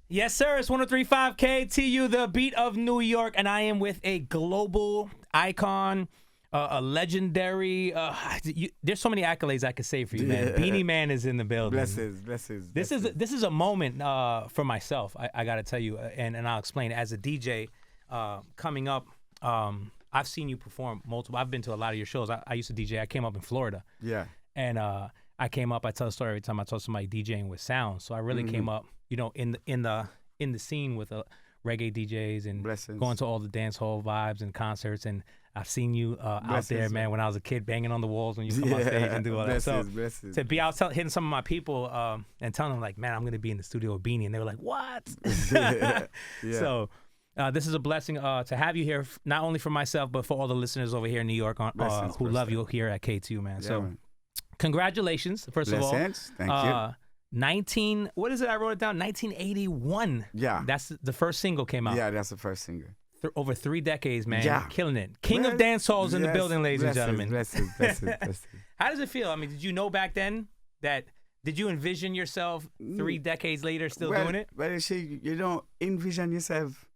Yes, sir. It's 103.5 KTU, the beat of New York, and I am with a global icon, a legendary. There's so many accolades I could say for you, man. Beenie Man is in the building. Blessings. This is a moment for myself. I got to tell you, and I'll explain. As a DJ, coming up, I've seen you perform multiple. I've been to a lot of your shows. I used to DJ. I came up in Florida. Yeah. And I came up. I tell a story every time I tell somebody DJing with sound. So I really came up, in the scene with reggae DJs and Blessings. going to all the dance hall vibes and concerts. And I've seen you out there, man. When I was a kid, banging on the walls when you come on stage and do all that. So Blessings. to be out hitting some of my people and telling them like, man, I'm gonna be in the studio with Beenie, and they were like, what? Yeah. So. This is a blessing to have you here, not only for myself, but for all the listeners over here in New York who love you here at K2, man. Yeah, so, man. Congratulations, first of all. Blessings. Thank you. What is it? I wrote it down. 1981. Yeah. That's the first single came out. Yeah, that's the first single. Over 3 decades, man. Yeah. Killing it. King of Dancehall's in the building, ladies and gentlemen. Blessings. How does it feel? I mean, did you know back then that? Did you envision yourself 3 decades later still doing it? Well, you see, you don't envision yourself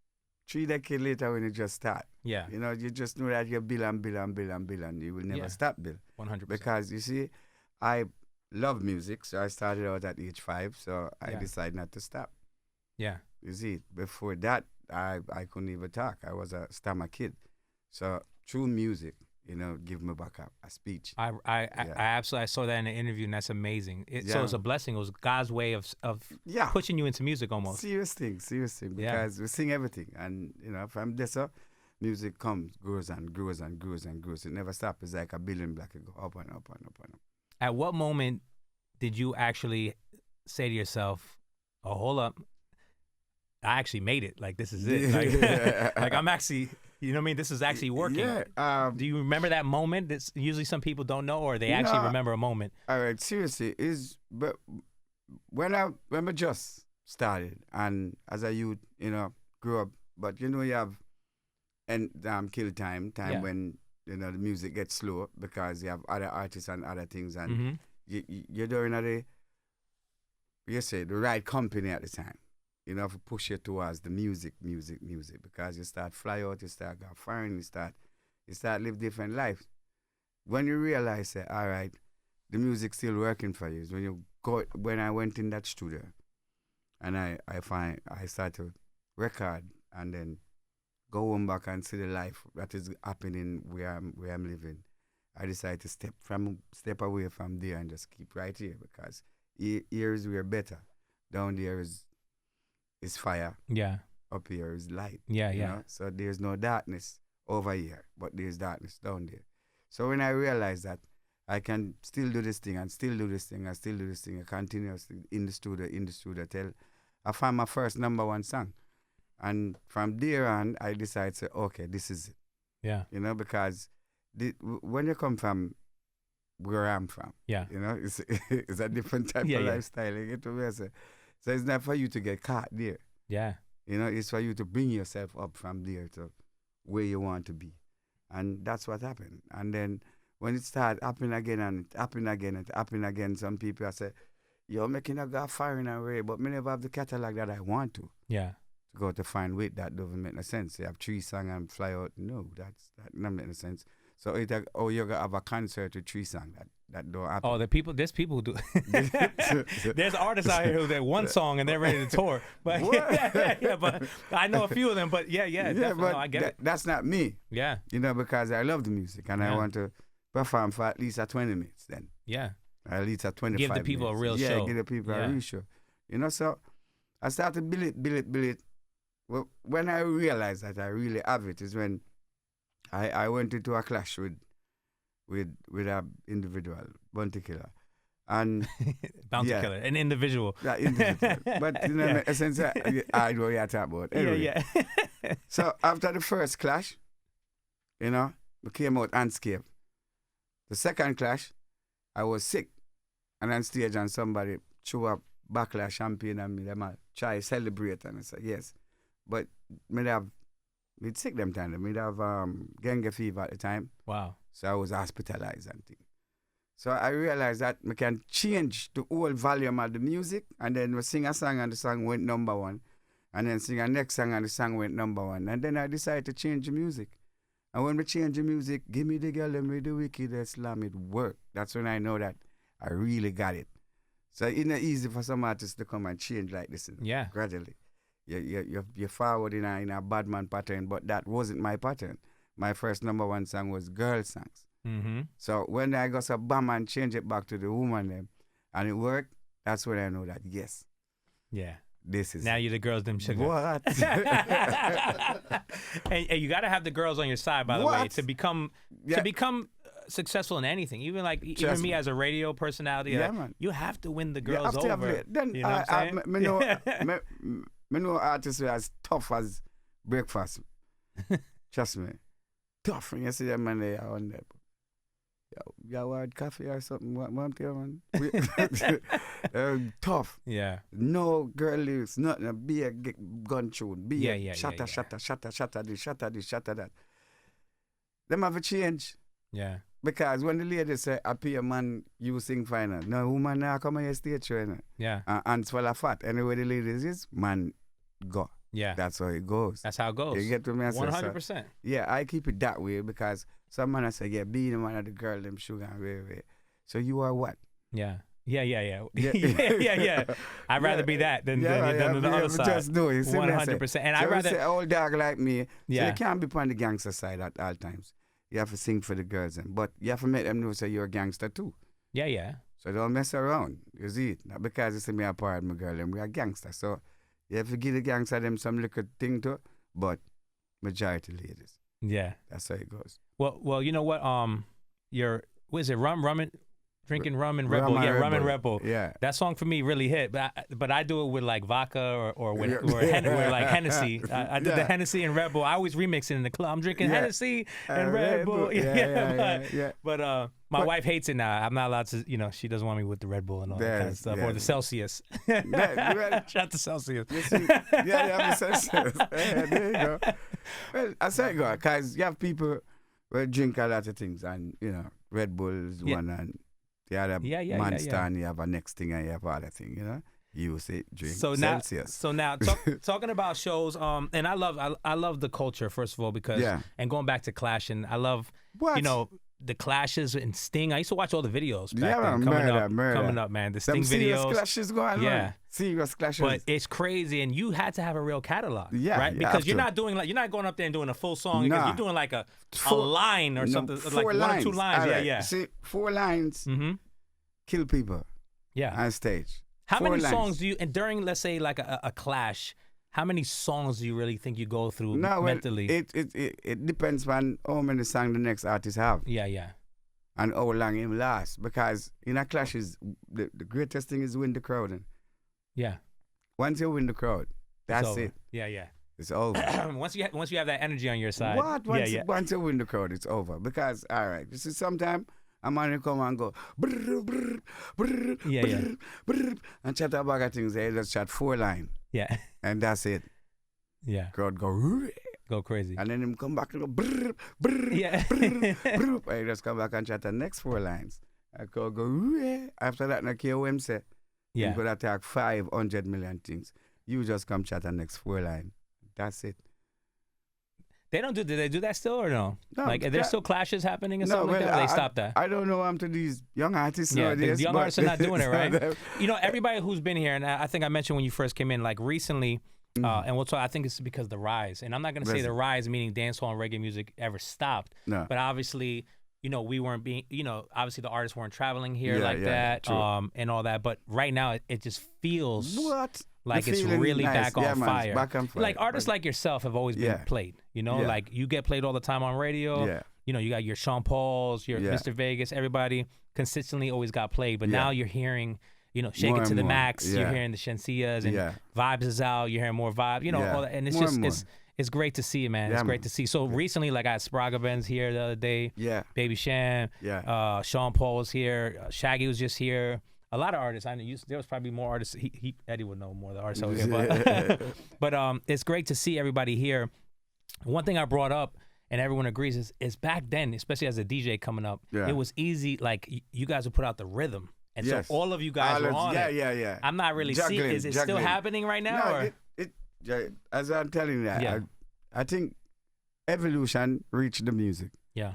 3 decades later when you just start. Yeah. You just know that you bill and you will never stop bill. 100%. Because you see, I love music, so I started out at age 5, so I decided not to stop. Yeah. You see, before that, I couldn't even talk. I was a stammer kid. So through music, give me back a speech. I absolutely saw that in an interview, and that's amazing. So it's a blessing. It was God's way of pushing you into music almost. Serious thing, because we sing everything. And, from this up, music grows and grows and grows and grows. It never stops. It's like a building block. It go up and up and up and up. At what moment did you actually say to yourself, oh, hold up, I actually made it. Like, this is it. Like I'm actually... You know what I mean? This is actually working. Yeah. Do you remember that moment? That's usually some people don't know, or they actually remember a moment. All right, seriously, but when I just started, and as a youth, grew up, but you have kill time when the music gets slow because you have other artists and other things, and you're doing the right company at the time. To push you towards the music, because you start fly out, you start go foreign, you start live different life. When you realize that, all right, the music's still working for you, is when I went in that studio, and I start to record, and then go home back and see the life that is happening where I'm living. I decided to step away from there and just keep right here, because here is where better. Down there is fire. Yeah. Up here is light. Yeah. So there's no darkness over here, but there's darkness down there. So when I realized that I can still do this thing and still do this thing and still do this thing, I continuously in the studio till I found my first #1 song. And from there on, I decided to say, okay, this is it. Yeah. Because when you come from where I'm from, it's a different type of lifestyle. You get to say. So it's not for you to get caught there. Yeah. It's for you to bring yourself up from there to where you want to be. And that's what happened. And then when it started happening again and it happened again, some people say, you're making a go firing away, but me never have the catalog that I want to. Yeah. To go to find weight, that doesn't make no sense. You have 3 songs and fly out. No, that doesn't make no sense. So you're going to have a concert with 3 songs. That don't happen. Oh, there's people who do. There's artists out here who did 1 song and they're ready to tour. But but I know a few of them. But definitely, but I get it. That's not me. Yeah. Because I love the music and I want to perform for at least 20 minutes then. Yeah. At least 25 Give the people minutes. a real show. Yeah, give the people a real show. So I started to build it. Well, when I realized that I really have it is when I went into a clash with an individual, Bounty Killer. And Bounty Killer, an individual. Yeah, individual. But in essence, I know what you're talking about. Anyway, yeah. So after the first clash, we came out unscathed. The second clash, I was sick. And on stage and somebody threw up backlash champagne and me, them try to celebrate. And I said, yes. But we'd sick them time. We'd have dengue fever at the time. Wow. So I was hospitalized and things. So I realized that we can change the whole volume of the music and then we sing a song and the song went #1. and then sing a next song, and the song went #1. And then I decided to change the music. And when we change the music, give me the girl and with the wickedest slam, it worked. That's when I know that I really got it. So it's not easy for some artists to come and change like this gradually. You're forward in a bad man pattern, but that wasn't my pattern. My first #1 song was girl songs. Mm-hmm. So when I got some bam and change it back to the woman them, and it worked, that's when I know that, yes. Yeah. This is now you're the girls, them sugar. What? and you got to have the girls on your side, by the way, to become successful in anything. Even like even me as a radio personality, man. You have to win the girls over. Then you know what I'm saying? Me know artists who are as tough as breakfast. Trust me, tough. When you see them man, they are on there. You want coffee or something? Want you, man? Tough. Yeah. No girl lyrics, nothing. Be a gun tune. Be shatter, this, shatter that. Them have a change. Yeah. Because when the ladies say, I pay a man, you sing final. No, woman now come on your stage show. Yeah. And swallow a fat. Anyway, the ladies is, man, go. Yeah. That's how it goes. That's how it goes. You get to me? 100%. So, yeah, I keep it that way because some man I say, yeah, Beenie Man of the girl, them sugar and way. So you are what? Yeah. Yeah. I'd rather be that than the other side. Just do it. 100%. And I'd rather say old dog like me. So you can't be on the gangster side at all times. You have to sing for the girls, but you have to make them know say you're a gangster too. Yeah. So don't mess around. You see it? Not because you see me apart, my girl, and we are gangster. So you have to give the gangster them some little thing too, but majority ladies. Yeah. That's how it goes. Well, you know what? What is it? Drinking rum and Red Bull. Rum and Red Bull. Yeah. That song for me really hit, but I do it with like vodka or with like Hennessy. I did the Hennessy and Red Bull. I always remix it in the club. I'm drinking Hennessy and Red Bull. But my wife hates it now. I'm not allowed to, she doesn't want me with the Red Bull and all that kind of stuff. Or the Celsius. Shout out to Celsius. You see, the Celsius. There you go. Well, I say go, because you have people who drink a lot of things and, Red Bull is one and the other Monster and you have a next thing and you have other thing, Use it, drink Celsius. So now talking about shows, and I love the culture, first of all, because and going back to clashing, I love the clashes and Sting. I used to watch all the videos back then. Coming up, man. The Sting serious videos. Clashes going on. Serious clashes. But it's crazy, and you had to have a real catalog, right? You because you're not going up there and doing a full song. Nah. You're doing like a line or something, like 1 or 2 lines. Right. Yeah. See, 4 lines kill people. Yeah. On stage. How many songs do you? And during, let's say, like a clash, how many songs do you really think you go through mentally? It depends on how many songs the next artist have. Yeah. And how long him last. Because in a clash, the greatest thing is win the crowd. Yeah. Once you win the crowd, that's it. Yeah. It's over. once you have that energy on your side. What? Once you win the crowd, it's over. Because, all right, you see, sometimes a man will come and go, brr, brr, brr, brr, brr, and chat about things. They just chat 4 lines. Yeah. And that's it. Yeah. Crowd go crazy. And then him come back and go, brr, brr, yeah. brr, brr. And he just come back and chat the next 4 lines. And crowd go, after that, no care what him say. Yeah. He could attack 500 million things. You just come chat the next 4 lines. That's it. Do they do that still or no? Like, are there still clashes happening and something like that? Or they stopped that? I don't know. I'm to these young artists nowadays. The young artists are not doing it, right? Everybody who's been here, and I think I mentioned when you first came in, like recently, and we'll talk, I think it's because the rise, and I'm not going to say the rise meaning dancehall and reggae music ever stopped, but obviously, we weren't being, obviously the artists weren't traveling here that, and all that, but right now it just feels like it's really back on fire. Back on fire. Like artists like yourself have always been played, like you get played all the time on radio. Yeah. You got your Sean Pauls, your Mr. Vegas, everybody consistently always got played. But now you're hearing, Shake It to the Max, you're hearing the Shensias and Vibes is out, you're hearing more Vibe, all that. And it's just, it's great to see, man. It's great to see. So recently, like I had Spraga Benz here the other day. Yeah. Baby Sham. Yeah. Sean Paul was here. Shaggy was just here. A lot of artists. I know there was probably more artists. Eddie would know more of the artists over here. But it's great to see everybody here. One thing I brought up, and everyone agrees, is back then, especially as a DJ coming up, it was easy. Like you guys would put out the rhythm, and so all of you guys were on it. Yeah. I'm not really seeing. Is it still happening right now? No, or? as I'm telling you, Yeah. I think evolution reached the music. Yeah.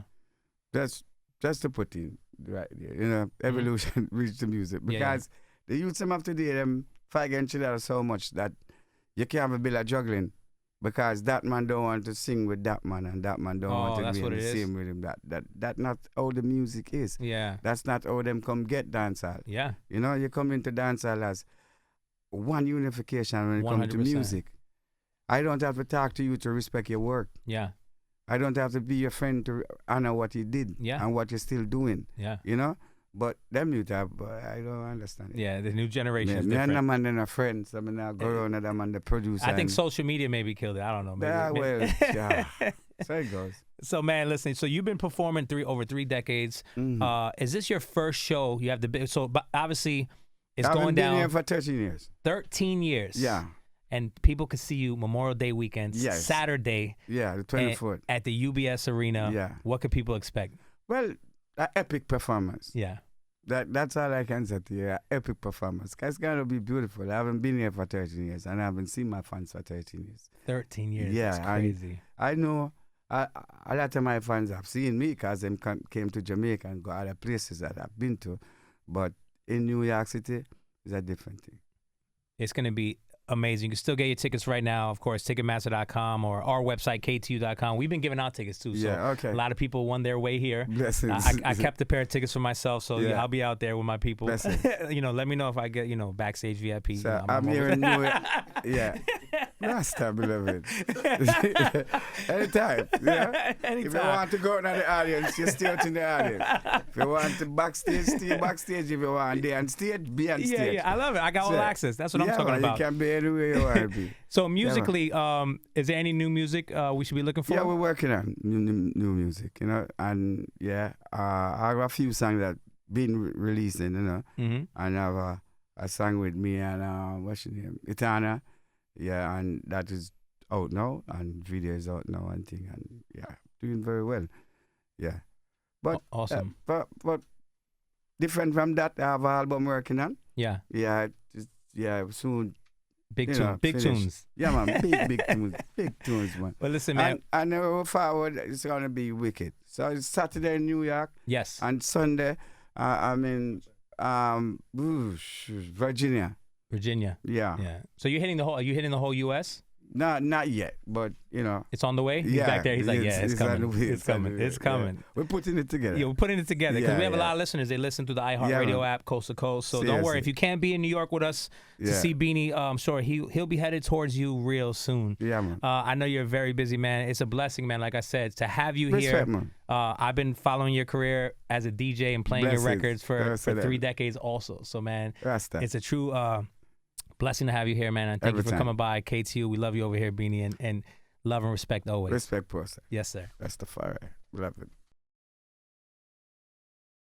That's just to put in right there. You know, evolution reached the music because the youth some of today them fight against each other so much that you can't have a bill of juggling because that man don't want to sing with that man and that man don't want to be in the same rhythm. That not how the music is. Yeah. That's not how them come get dancehall. Yeah. You know, you come into dancehall as one unification when it comes to 100%. music. I don't have to talk to you to respect your work. Yeah. I don't have to be your friend to honor what you did and what you're still doing. Yeah. You know? But them youth have, I don't understand it. Yeah, the new generation is Me different. and them and then a friend, so I mean, I go around them and the producer. I think social media maybe killed it. I don't know. Maybe, Yeah, well, yeah. So it goes. So, man, listen, so you've been performing over 3 decades. Is this your first show? You have but obviously it's I've going been down. here for 13 years. 13 years. Yeah. And people can see you Memorial Day weekend, Saturday. Yeah, the 24th. At the UBS Arena. Yeah. What could people expect? Well, an epic performance. Yeah. That's all I can say to you. An epic performance. It's going to be beautiful. I haven't been here for 13 years and I haven't seen my fans for 13 years. 13 years. Yeah. That's crazy. I know a lot of my fans have seen me because they came to Jamaica and go other places that I've been to. But in New York City, it's a different thing. It's going to be amazing. You can still get your tickets right now, of course, Ticketmaster.com or our website, KTU.com. We've been giving out tickets too. So a lot of people won their way here. Blessings. I kept a pair of tickets for myself, so I'll be out there with my people. You know, let me know if I get, backstage VIP. So I'm here in New York. Yeah. Rasta, beloved. Anytime. Yeah? Anytime. If you want to go into the audience, you stay out in the audience. If you want to backstage, stay backstage. If you want to be on stage, be on stage. Yeah, I love it. I got all access. That's what I'm talking about. You can be anywhere you want to be. So musically, is there any new music we should be looking for? Yeah, we're working on new music, and I have a few songs that been releasing, and I have a song with me and what's your name, Itana, and that is out now, and video is out now and thing, and doing very well, but awesome. But different from that, I have an album working on, soon. Big tunes. Yeah, man. Big tunes, man. But listen, man. And we're forward, it's going to be wicked. So it's Saturday in New York. Yes. And Sunday, I'm in Virginia. Virginia. Yeah. Yeah. So you're hitting are you hitting the whole U.S.? Not yet, but it's on the way. He's back there. He's like, it's coming. It's coming. Yeah. We're putting it together. Yeah, we're putting it together because we have a lot of listeners. They listen through the iHeartRadio app, coast to coast. So don't worry if you can't be in New York with us to see Beenie. I'm sure he'll be headed towards you real soon. Yeah, man. I know you're a very busy man. It's a blessing, man. Like I said, to have you Respect, here. Man. I've been following your career as a DJ and playing your records for 3 decades also. So man, it's a true blessing to have you here, man. And thank you for coming by, KTU. We love you over here, Beenie, and love and respect always. Respect, person. Yes, sir. That's the fire. Love it.